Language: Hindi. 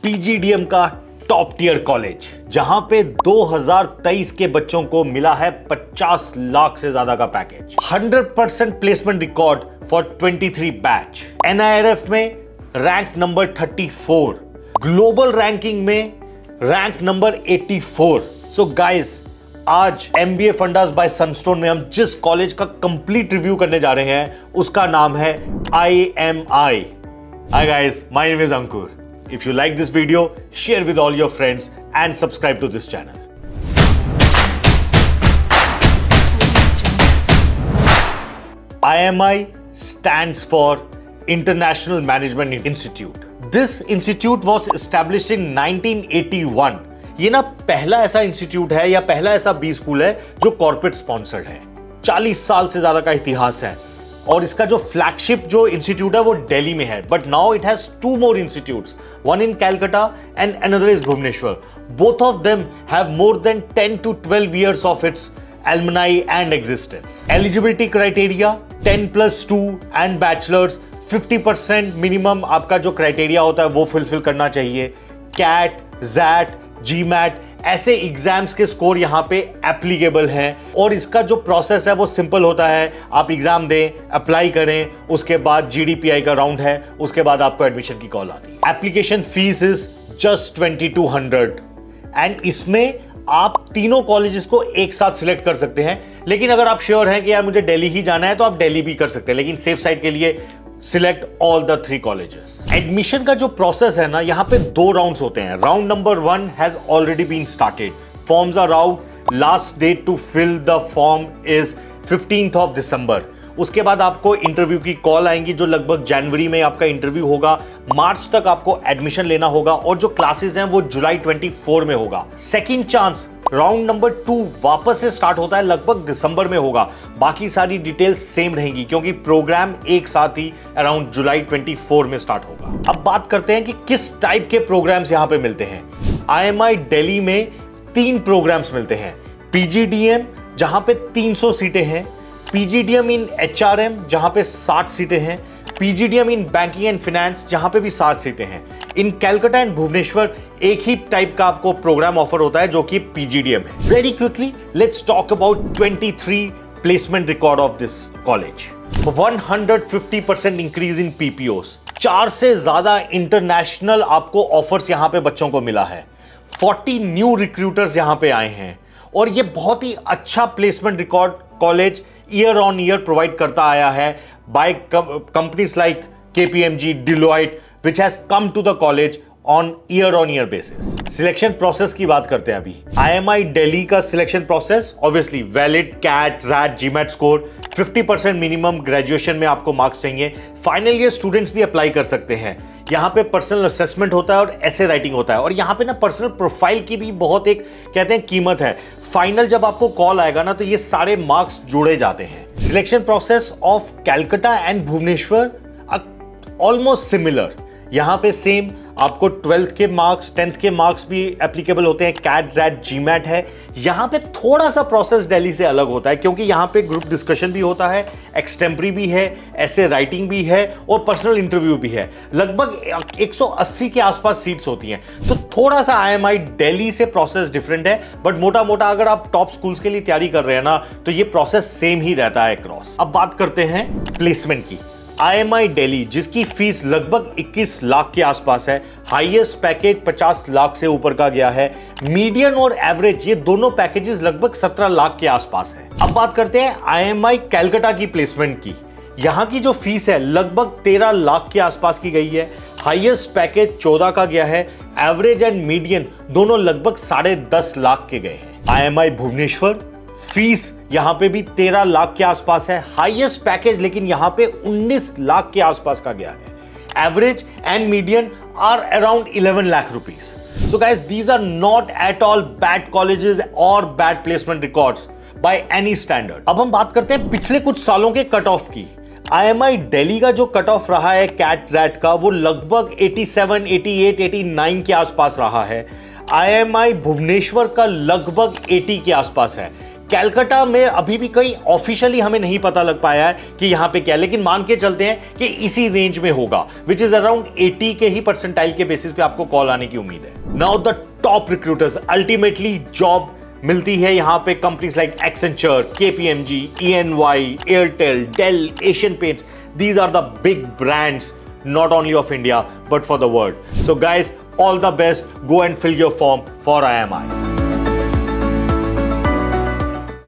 पीजीडीएम का टॉप टियर कॉलेज, जहां पे 2023 के बच्चों को मिला है 50 लाख से ज्यादा का package, 100% placement record for 23 batch, NIRF में रैंक नंबर 34, ग्लोबल रैंकिंग में रैंक नंबर 84। सो गाइस, आज एमबीए फंडास बाय सनस्टोन में हम जिस कॉलेज का कंप्लीट रिव्यू करने जा रहे हैं उसका नाम है IMI। Hi guys, my name is Ankur. If you like this video, share with all your friends and subscribe to this channel. IMI stands for International Management Institute. This institute was established in 1981. ये ना पहला ऐसा इंस्टीट्यूट है या पहला ऐसा बी स्कूल है जो कॉर्पोरेट स्पॉन्सर्ड है। 40 साल से ज्यादा का इतिहास है और इसका जो फ्लैगशिप जो इंस्टीट्यूट है वो दिल्ली में है, but now it has 2 more institutes, one in Calcutta and another is Bhubaneswar. Both of them have more than 10 to 12 years of its alumni and existence. Eligibility criteria 10+2 and bachelors, 50% minimum आपका जो क्राइटेरिया होता है वो फुलफिल करना चाहिए। कैट, जैट, जीमैट ऐसे एग्जाम्स के स्कोर यहां पे एप्लीकेबल हैं और इसका जो प्रोसेस है वो सिंपल होता है। आप एग्जाम दें, अप्लाई करें, उसके बाद GDPI का राउंड है, उसके बाद आपको एडमिशन की कॉल आती है। Application fees is just 2200 and इसमें आप तीनों कॉलेजेस को एक साथ सिलेक्ट कर सकते हैं। लेकिन अगर आप श्योर हैं कि यार मुझे दिल्ली ही जाना है तो आप दिल्ली भी कर सकते हैं, लेकिन सेफ साइड के लिए select all the 3 colleges. Admission का जो प्रोसेस है ना, यहां पे 2 राउंड्स होते हैं। Round number 1 has already been started, forms are out, last date to fill the form is 15th of December। उसके बाद आपको इंटरव्यू की कॉल आएंगी जो लगभग जनवरी में आपका इंटरव्यू होगा, मार्च तक आपको एडमिशन लेना होगा और जो क्लासेस हैं वो जुलाई 24 में होगा। सेकंड चांस राउंड नंबर 2 वापस से स्टार्ट होता है, लगभग दिसंबर में होगा। बाकी सारी डिटेल्स सेम रहेंगी क्योंकि प्रोग्राम एक साथ ही अराउंड जुलाई 24 में स्टार्ट होगा। अब बात करते हैं कि किस टाइप के प्रोग्राम्स यहां पे मिलते हैं। IMI दिल्ली में 3 प्रोग्राम्स मिलते हैं। PGDM जहां पे 300 सीटें हैं, PGDM इन HRM जहां पे 60 सीटें हैं, PGDM in banking and finance जहां पे भी 60 सीटें हैं। इन कैलकाटा एंड भुवनेश्वर एक ही टाइप का आपको प्रोग्राम ऑफर होता है जो कि PGDM है। Very quickly let's talk about 23 placement record of this college. 150% increase in PPOs, 4 से ज्यादा इंटरनेशनल आपको ऑफर्स यहां पे बच्चों को मिला है। 40 न्यू रिक्रूटर्स यहां पे आए हैं और ये बहुत ही अच्छा placement record college year on year provide करता आया है by companies like KPMG, Deloitte, which has come to the college on year basis। Selection process की बात करते हैं अभी। IMI दिल्ली का selection process obviously valid, CAT, XAT, GMAT score, 50% minimum graduation में आपको मार्क्स चाहिए। फाइनल ईयर स्टूडेंट्स भी अप्लाई कर सकते हैं। यहाँ पे पर्सनल असेसमेंट होता है और ऐसे राइटिंग होता है और यहाँ पे ना पर्सनल प्रोफाइल की भी बहुत एक कहते हैं कीमत है। फाइनल जब आपको कॉल आएगा ना तो ये सारे मार्क्स जोड़े जाते हैं। Selection process of Calcutta and Bhubaneswar almost similar. यहाँ पे सेम आपको 12th के मार्क्स, 10th के मार्क्स भी एप्लीकेबल होते हैं। कैट, जैट, जीमैट है। यहाँ पे थोड़ा सा प्रोसेस दिल्ली से अलग होता है क्योंकि यहाँ पे ग्रुप डिस्कशन भी होता है, एक्सटेम्परी भी है, ऐसे राइटिंग भी है और पर्सनल इंटरव्यू भी है। लगभग 180 के आसपास सीट्स होती हैं, तो थोड़ा सा IMI दिल्ली से प्रोसेस डिफरेंट है, बट मोटा मोटा अगर आप टॉप स्कूल्स के लिए तैयारी कर रहे हैं ना तो ये प्रोसेस सेम ही रहता है अक्रॉस। अब बात करते हैं प्लेसमेंट की। IMI दिल्ली जिसकी फीस लगभग 21 लाख के आसपास है, हाईएस्ट पैकेज 50 लाख से ऊपर का गया है, मीडियन और एवरेज ये दोनों पैकेजेस लगभग 17 लाख के आसपास है। अब बात करते हैं IMI कैलकाटा की प्लेसमेंट की। यहां की जो फीस है लगभग 13 लाख के आसपास की गई है, हाईएस्ट पैकेज 14 का गया है, एवरेज एंड मीडियन दोनों लगभग 10.5 लाख के गए हैं। IMI भुवनेश्वर फीस यहां पे भी 13 लाख के आसपास है, हाईएस्ट पैकेज लेकिन यहां पे 19 लाख के आसपास का गया है। Average and median are around 11 lakh rupees. So guys, these are not at all bad colleges और bad placement records by any standard. अब हम बात करते हैं पिछले कुछ सालों के कट ऑफ की। IMI दिल्ली का जो कट ऑफ रहा है कैट जैट का वो लगभग 87, 88, 89 के आसपास रहा है। IMI भुवनेश्वर का लगभग 80 के आसपास है। कैलकाटा में अभी भी कहीं ऑफिशियली हमें नहीं पता लग पाया है कि यहां पे क्या है, लेकिन मान के चलते हैं कि इसी रेंज में होगा, विच इज अराउंड 80 के ही परसेंटाइल के बेसिस पे आपको कॉल आने की उम्मीद है। Now the top recruiters, ultimately job मिलती है यहां पे companies like Accenture, KPMG, ENY, Airtel, Dell, Asian Paints. These are the big brands, not only of India, but for the world. So guys, all the best. Go and fill your form for IMI.